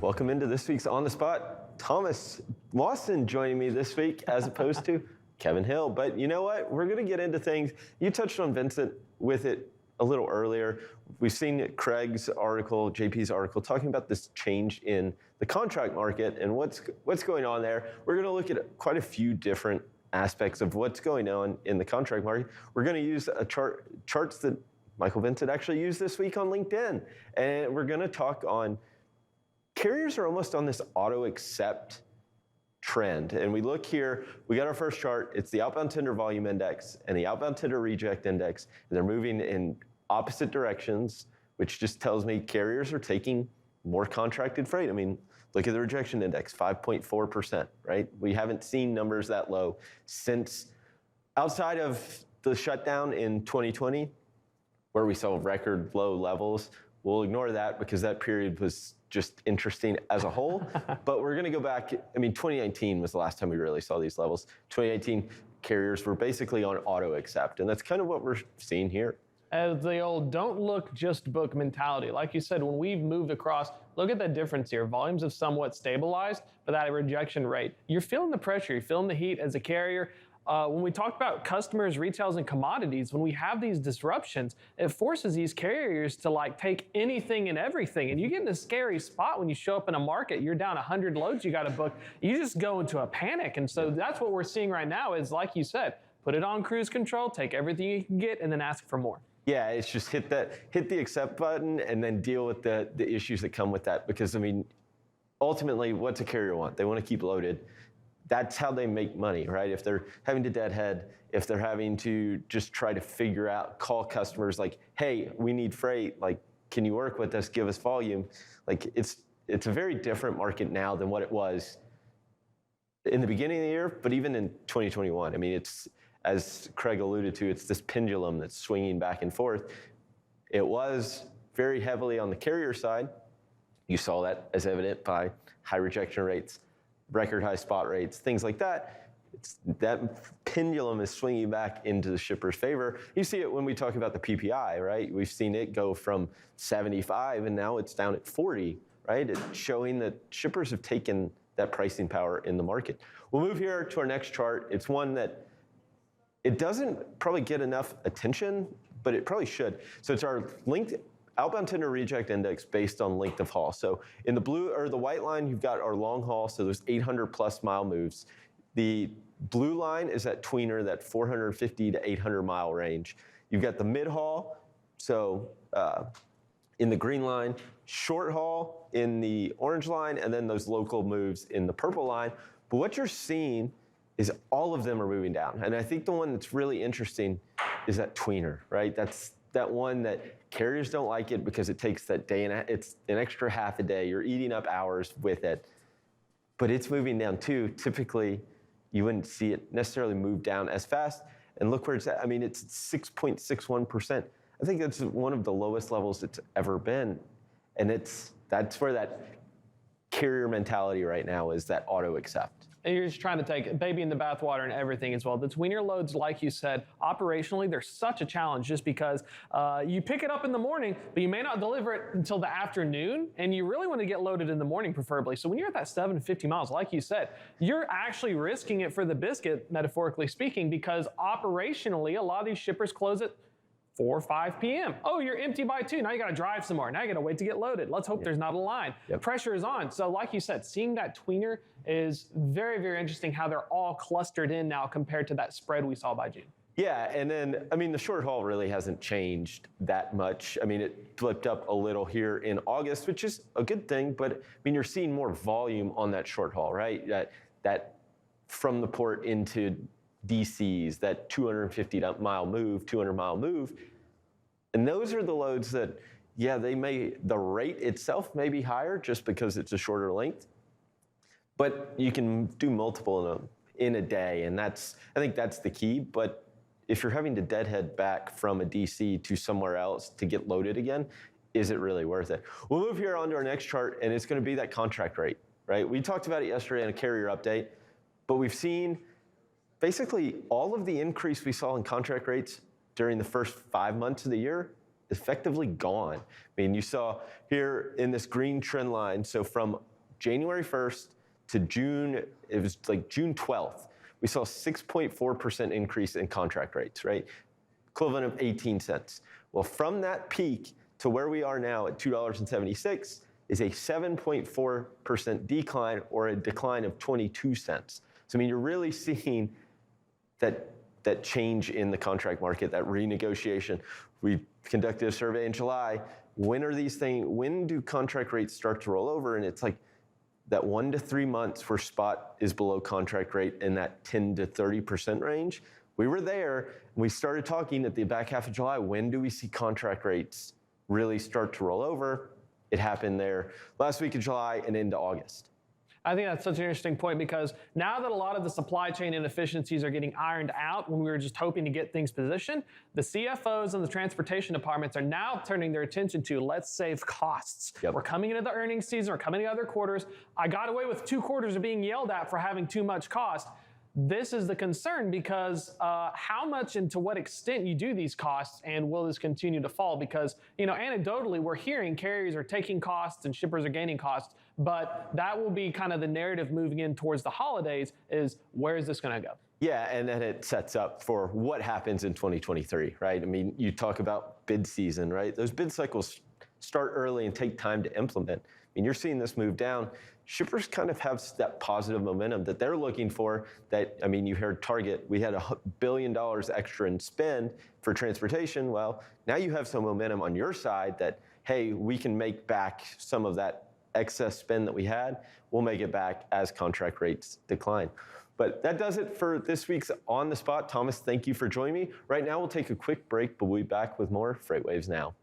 Welcome into this week's On the Spot. Thomas Wasson joining me this week as opposed to Kevin Hill. But you know what? We're going to get into things. You touched on Vincent with it a little earlier. We've seen Craig's article, JP's article, talking about this change in the contract market and what's going on there. We're going to look at quite a few different aspects of what's going on in the contract market. We're going to use charts that Michael Vincent actually used this week on LinkedIn. And we're going to talk on carriers are almost on this auto-accept trend. And we look here, we got our first chart. It's the outbound tender volume index and the outbound tender reject index. And they're moving in opposite directions, which just tells me carriers are taking more contracted freight. I mean, look at the rejection index, 5.4%, right? We haven't seen numbers that low since outside of the shutdown in 2020, where we saw record low levels. We'll ignore that because that period was just interesting as a whole. But we're going to go back. I mean, 2019 was the last time we really saw these levels. 2018, carriers were basically on auto accept. And that's kind of what we're seeing here. As the old don't look, just book mentality. Like you said, when we've moved across, look at the difference here. Volumes have somewhat stabilized, but that rejection rate, you're feeling the pressure, you're feeling the heat as a carrier. When we talk about customers, retails, and commodities, when we have these disruptions, it forces these carriers to like take anything and everything. And you get in a scary spot when you show up in a market, you're down 100 loads you got to book. You just go into a panic. And so that's what we're seeing right now is, like you said, put it on cruise control, take everything you can get, and then ask for more. Yeah, it's just hit the accept button and then deal with the issues that come with that. Because, I mean, ultimately, what's a carrier want? They want to keep loaded. That's how they make money, right? If they're having to deadhead, if they're having to just try to figure out, call customers like, hey, we need freight, like, can you work with us, give us volume? Like, it's a very different market now than what it was in the beginning of the year, but even in 2021. I mean, it's, as Craig alluded to, it's this pendulum that's swinging back and forth. It was very heavily on the carrier side. You saw that as evident by high rejection rates, record high spot rates, things like that. That pendulum is swinging back into the shipper's favor. You see it when we talk about the PPI, right? We've seen it go from 75 and now it's down at 40, right? It's showing that shippers have taken that pricing power in the market. We'll move here to our next chart. It's one that it doesn't probably get enough attention, but it probably should. So it's our linked outbound tender reject index based on length of haul. So in the blue or the white line, you've got our long haul. So there's 800 plus mile moves. The blue line is that tweener, that 450 to 800 mile range. You've got the mid haul. So in the green line, short haul in the orange line, and then those local moves in the purple line. But what you're seeing is all of them are moving down. And I think the one that's really interesting is that tweener, right? That's that one that carriers don't like it because it takes that day and it's an extra half a day. You're eating up hours with it, but it's moving down too. Typically, you wouldn't see it necessarily move down as fast. And look where it's at. I mean, it's 6.61%. I think that's one of the lowest levels it's ever been. And that's where that carrier mentality right now is, that auto accept. And you're just trying to take baby in the bathwater and everything as well. The tweener loads, like you said, operationally, they're such a challenge just because you pick it up in the morning, but you may not deliver it until the afternoon, and you really want to get loaded in the morning preferably. So when you're at that 750 miles, like you said, you're actually risking it for the biscuit, metaphorically speaking, because operationally, a lot of these shippers close at 4 or 5 p.m. Oh, you're empty by 2. Now you got to drive some more. Now you got to wait to get loaded. Let's hope there's not a line. Pressure is on. So like you said, seeing that tweener is very, very interesting how they're all clustered in now compared to that spread we saw by June. Yeah, and then, I mean, the short haul really hasn't changed that much. I mean, it flipped up a little here in August, which is a good thing, but I mean, you're seeing more volume on that short haul, right? That from the port into DCs, that 250 mile move, 200 mile move. And those are the loads that, yeah, the rate itself may be higher just because it's a shorter length, but you can do multiple in a day. And I think that's the key. But if you're having to deadhead back from a DC to somewhere else to get loaded again, is it really worth it? We'll move here on to our next chart, and it's going to be that contract rate, right? We talked about it yesterday in a carrier update, but we've seen basically all of the increase we saw in contract rates during the first 5 months of the year effectively gone. I mean, you saw here in this green trend line, so from January 1st to June, it was like June 12th, we saw a 6.4% increase in contract rates, right? Equivalent of 18 cents. Well, from that peak to where we are now at $2.76 is a 7.4% decline, or a decline of 22 cents. So I mean, you're really seeing that change in the contract market, that renegotiation. We conducted a survey in July. When do contract rates start to roll over? And it's like that 1 to 3 months where spot is below contract rate in that 10 to 30% range. We were there, and we started talking at the back half of July. When do we see contract rates really start to roll over? It happened there last week of July and into August. I think that's such an interesting point, because now that a lot of the supply chain inefficiencies are getting ironed out when we were just hoping to get things positioned, the CFOs and the transportation departments are now turning their attention to, let's save costs. Yep. We're coming into the earnings season, we're coming into other quarters. I got away with 2 quarters of being yelled at for having too much cost. This is the concern, because how much and to what extent you do these costs, and will this continue to fall? Because, anecdotally, we're hearing carriers are taking costs and shippers are gaining costs, but that will be kind of the narrative moving in towards the holidays, is where is this going to go? Yeah, and then it sets up for what happens in 2023, right? I mean, you talk about bid season, right? Those bid cycles start early and take time to implement. I mean, you're seeing this move down. Shippers kind of have that positive momentum that they're looking for. You heard Target, we had $1 billion extra in spend for transportation. Well, now you have some momentum on your side that, hey, we can make back some of that excess spend that we had. We'll make it back as contract rates decline. But that does it for this week's On the Spot. Thomas, thank you for joining me. Right now, we'll take a quick break, but we'll be back with more Freight Waves Now.